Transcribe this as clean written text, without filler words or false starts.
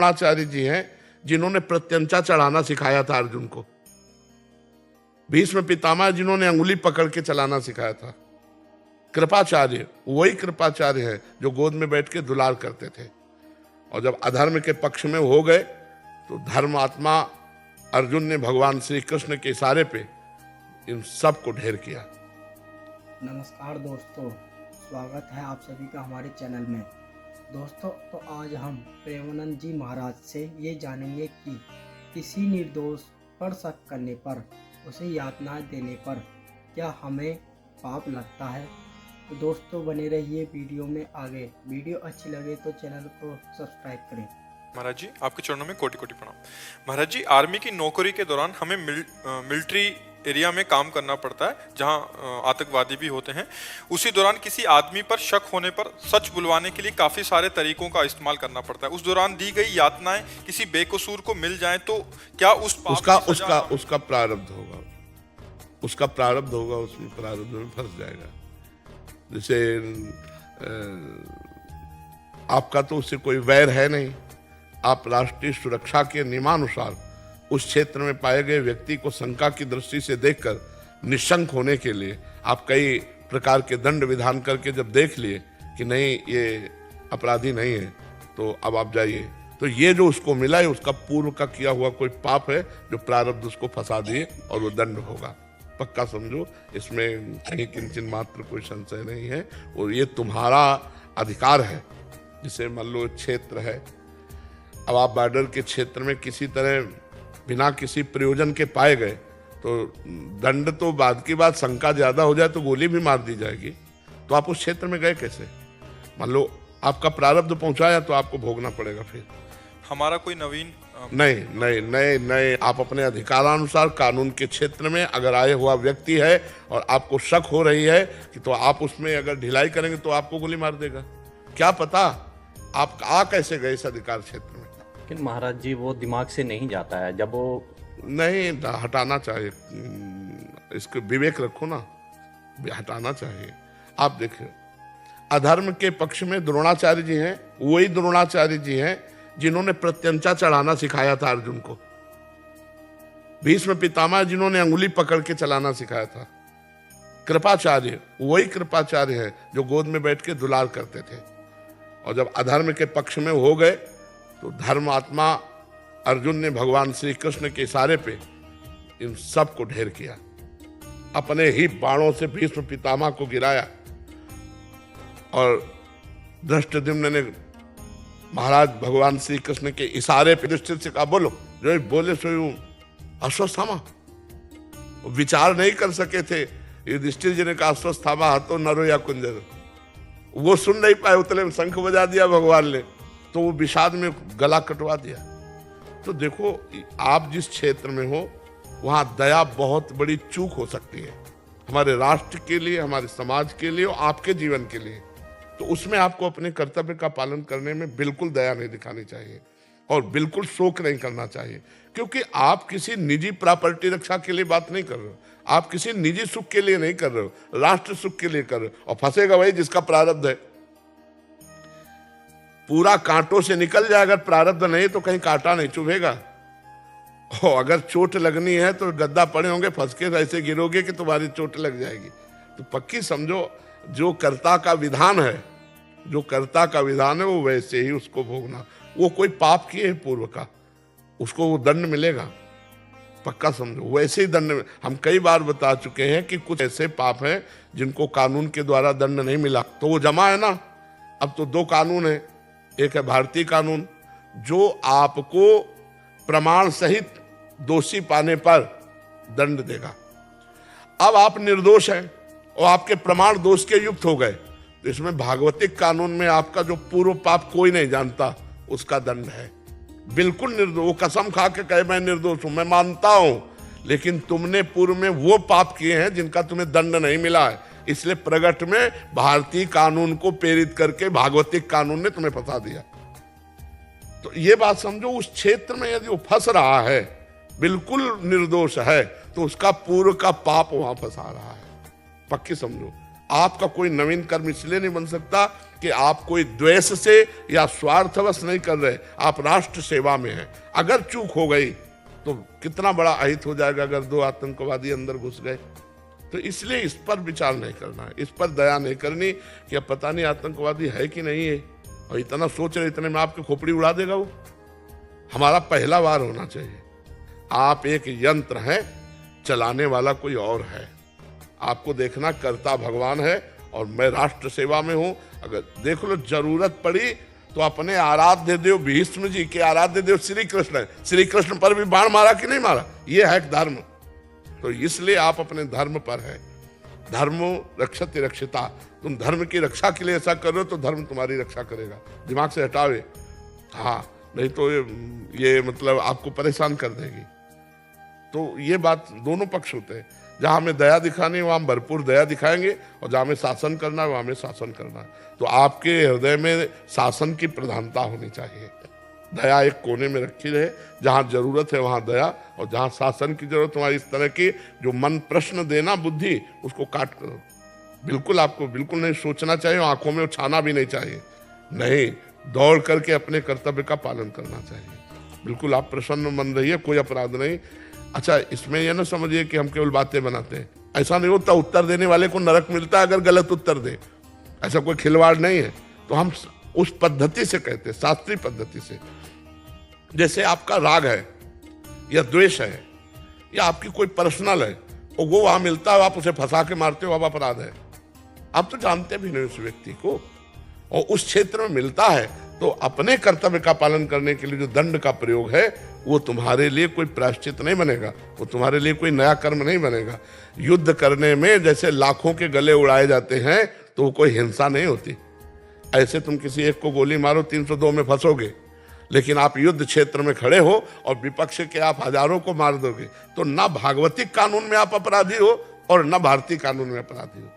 द्रोणाचार्य जी हैं जिन्होंने प्रत्यंचा चढ़ाना सिखाया था अर्जुन को। भीष्म पितामह जिन्होंने अंगुली पकड़ के चलाना सिखाया था। कृपाचार्य वही कृपाचार्य है जो गोद में बैठ के दुलार करते थे। और जब अधर्म के पक्ष में हो गए तो धर्मात्मा अर्जुन ने भगवान श्री कृष्ण के इशारे पे इन सब को ढेर किया। नमस्कार दोस्तों, स्वागत है आप सभी का हमारे चैनल में। दोस्तों, तो आज हम प्रेमानंद जी महाराज से ये जानेंगे कि किसी निर्दोष पर शक करने पर, उसे यातनाएं देने पर क्या हमें पाप लगता है। तो दोस्तों बने रहिए वीडियो में आगे। वीडियो अच्छी लगे तो चैनल को सब्सक्राइब करें। महाराज जी, आपके चरणों में कोटि कोटि प्रणाम। महाराज जी, आर्मी की नौकरी के दौरान हमें मिलिट्री एरिया में काम करना पड़ता है जहां आतंकवादी भी होते हैं। उसी दौरान किसी आदमी पर शक होने पर सच बुलवाने के लिए काफी सारे तरीकों का इस्तेमाल करना पड़ता है। उस दौरान दी गई यातनाएं किसी बेकसूर को मिल जाएं तो क्या उस पाप उसका प्रारब्ध होगा, उसका प्रारब्ध होगा, उसमें प्रारब्ध में फंस जाएगा। जैसे आपका तो उससे कोई वैर है नहीं, आप राष्ट्रीय सुरक्षा के नियमानुसार उस क्षेत्र में पाए गए व्यक्ति को शंका की दृष्टि से देखकर निशंक होने के लिए आप कई प्रकार के दंड विधान करके जब देख लिए कि नहीं ये अपराधी नहीं है तो अब आप जाइए। तो ये जो उसको मिला है उसका पूर्व का किया हुआ कोई पाप है जो प्रारब्ध उसको फंसा दिए और वो दंड होगा। पक्का समझो, इसमें कहीं किंचन मात्र कोई संशय नहीं है। और ये तुम्हारा अधिकार है। जिसे मान लो क्षेत्र है, अब आप बॉर्डर के क्षेत्र में किसी तरह बिना किसी प्रयोजन के पाए गए तो दंड तो बाद की बात, शंका ज्यादा हो जाए तो गोली भी मार दी जाएगी। तो आप उस क्षेत्र में गए कैसे? मान लो आपका प्रारब्ध पहुंचाया तो आपको भोगना पड़ेगा। फिर हमारा कोई नवीन नहीं, आप अपने अधिकारानुसार कानून के क्षेत्र में अगर आए हुआ व्यक्ति है और आपको शक हो रही है कि तो आप उसमें अगर ढिलाई करेंगे तो आपको गोली मार देगा। क्या पता आप आ कैसे गए इस अधिकार क्षेत्र में। लेकिन महाराज जी वो दिमाग से नहीं जाता है जब वो नहीं हटाना चाहिए। इसको विवेक रखो ना, हटाना चाहिए। आप देखिए, अधर्म के पक्ष में द्रोणाचार्य जी हैं, वही द्रोणाचार्य जी हैं जिन्होंने प्रत्यंचा चढ़ाना सिखाया था अर्जुन को। भीष्म पितामह जिन्होंने अंगुली पकड़ के चलाना सिखाया था। कृपाचार्य वही कृपाचार्य है जो गोद में बैठ के दुलार करते थे। और जब अधर्म के पक्ष में हो गए तो धर्मात्मा अर्जुन ने भगवान श्री कृष्ण के इशारे पे इन सब को ढेर किया। अपने ही बाणों से भीष्म पितामह को गिराया और धृष्टद्युम्न ने महाराज भगवान श्री कृष्ण के इशारे पे युधिष्ठिर से कहा बोलो। जो बोले सो अश्वत्थामा, विचार नहीं कर सके थे। युधिष्ठिर जी ने कहा अश्वत्थामा हाथों नरो या कुंजर। वो सुन नहीं पाए, उतने में शंख बजा दिया भगवान ने, तो वो विषाद में गला कटवा दिया। तो देखो, आप जिस क्षेत्र में हो वहां दया बहुत बड़ी चूक हो सकती है, हमारे राष्ट्र के लिए, हमारे समाज के लिए और आपके जीवन के लिए। तो उसमें आपको अपने कर्तव्य का पालन करने में बिल्कुल दया नहीं दिखानी चाहिए और बिल्कुल शोक नहीं करना चाहिए। क्योंकि आप किसी निजी प्रॉपर्टी रक्षा के लिए बात नहीं कर रहे हो, आप किसी निजी सुख के लिए नहीं कर रहे हो, राष्ट्र सुख के लिए कर रहे हो। और फंसेगा वही जिसका प्रारब्ध है। पूरा कांटों से निकल जाए, अगर प्रारब्ध नहीं तो कहीं कांटा नहीं चुभेगा। और अगर चोट लगनी है तो गद्दा पड़े होंगे, फंस के ऐसे गिरोगे कि तुम्हारी चोट लग जाएगी। तो पक्की समझो, जो कर्ता का विधान है, जो कर्ता का विधान है वो वैसे ही उसको भोगना। वो कोई पाप किए है पूर्व का, उसको वो दंड मिलेगा। पक्का समझो, वैसे ही दंड। हम कई बार बता चुके हैं कि कुछ ऐसे पाप हैं जिनको कानून के द्वारा दंड नहीं मिला, तो वो जमा है ना। अब तो दो कानून है, एक है भारतीय कानून जो आपको प्रमाण सहित दोषी पाने पर दंड देगा। अब आप निर्दोष हैं और आपके प्रमाण दोष के युक्त हो गए, तो इसमें भागवतिक कानून में आपका जो पूर्व पाप कोई नहीं जानता उसका दंड है। बिल्कुल निर्दोष, वो कसम खा के कहे मैं निर्दोष हूं, मैं मानता हूं, लेकिन तुमने पूर्व में वो पाप किए हैं जिनका तुम्हें दंड नहीं मिला है। इसलिए प्रगट में भारतीय कानून को प्रेरित करके भागवतिक कानून ने तुम्हें फंसा दिया। तो ये बात समझो, उस क्षेत्र में यदि वो फंस रहा है, बिल्कुल निर्दोष है, तो उसका पूर्व का पाप वहां फंसा रहा है। पक्की समझो। आपका कोई नवीन कर्म इसलिए नहीं बन सकता कि आप कोई द्वेष से या स्वार्थवश नहीं कर रहे, आप राष्ट्र सेवा में हैं। अगर चूक हो गई तो कितना बड़ा अहित हो जाएगा अगर 2 आतंकवादी अंदर घुस गए। तो इसलिए इस पर विचार नहीं करना है, इस पर दया नहीं करनी कि अब पता नहीं आतंकवादी है कि नहीं है, और इतना सोच रहे इतने में आपकी खोपड़ी उड़ा देगा वो। हमारा पहला वार होना चाहिए, आप एक यंत्र हैं, चलाने वाला कोई और है। आपको देखना कर्ता भगवान है और मैं राष्ट्र सेवा में हूं। अगर देख लो जरूरत पड़ी तो अपने आराध्य देव भीष्म जी के आराध्य देव श्री कृष्ण है, श्री कृष्ण पर भी बाण मारा कि नहीं मारा, ये है धर्म। तो इसलिए आप अपने धर्म पर है, धर्मो रक्षति रक्षिता। तुम धर्म की रक्षा के लिए ऐसा कर रहे हो तो धर्म तुम्हारी रक्षा करेगा। दिमाग से हटावे, हाँ, नहीं तो ये मतलब आपको परेशान कर देगी। तो ये बात दोनों पक्ष होते हैं, जहां हमें दया दिखानी है वहां हम भरपूर दया दिखाएंगे, और जहां हमें शासन करना है वहां हमें शासन करना है। तो आपके हृदय में शासन की प्रधानता होनी चाहिए, दया एक कोने में रखी रहे, जहां जरूरत है वहां दया, और जहां शासन की जरूरत वहां इस तरह की जो मन प्रश्न देना बुद्धि उसको काट करो। बिल्कुल आपको बिल्कुल नहीं सोचना चाहिए, आंखों में छाना भी नहीं चाहिए, नहीं, दौड़ करके अपने कर्तव्य का पालन करना चाहिए। बिल्कुल आप प्रसन्न मन रहिए, कोई अपराध नहीं। अच्छा, इसमें यह ना समझिए कि हम केवल बातें बनाते हैं, ऐसा नहीं होता। उत्तर देने वाले को नरक मिलता है अगर गलत उत्तर दे, ऐसा कोई खिलवाड़ नहीं है। तो हम उस पद्धति से कहते हैं, शास्त्रीय पद्धति से। जैसे आपका राग है या द्वेष है या आपकी कोई पर्सनल है, और वो वहां मिलता है, आप उसे फंसा के मारते हो, अब अपराध है। आप तो जानते भी नहीं उस व्यक्ति को, और उस क्षेत्र में मिलता है, तो अपने कर्तव्य का पालन करने के लिए जो दंड का प्रयोग है वो तुम्हारे लिए कोई प्रायश्चित नहीं बनेगा, वो तुम्हारे लिए कोई नया कर्म नहीं बनेगा। युद्ध करने में जैसे लाखों के गले उड़ाए जाते हैं तो वो कोई हिंसा नहीं होती। ऐसे तुम किसी एक को गोली मारो 302 में फंसोगे, लेकिन आप युद्ध क्षेत्र में खड़े हो और विपक्ष के आप हजारों को मार दोगे, तो ना भागवतिक कानून में आप अपराधी हो और ना भारतीय कानून में अपराधी हो।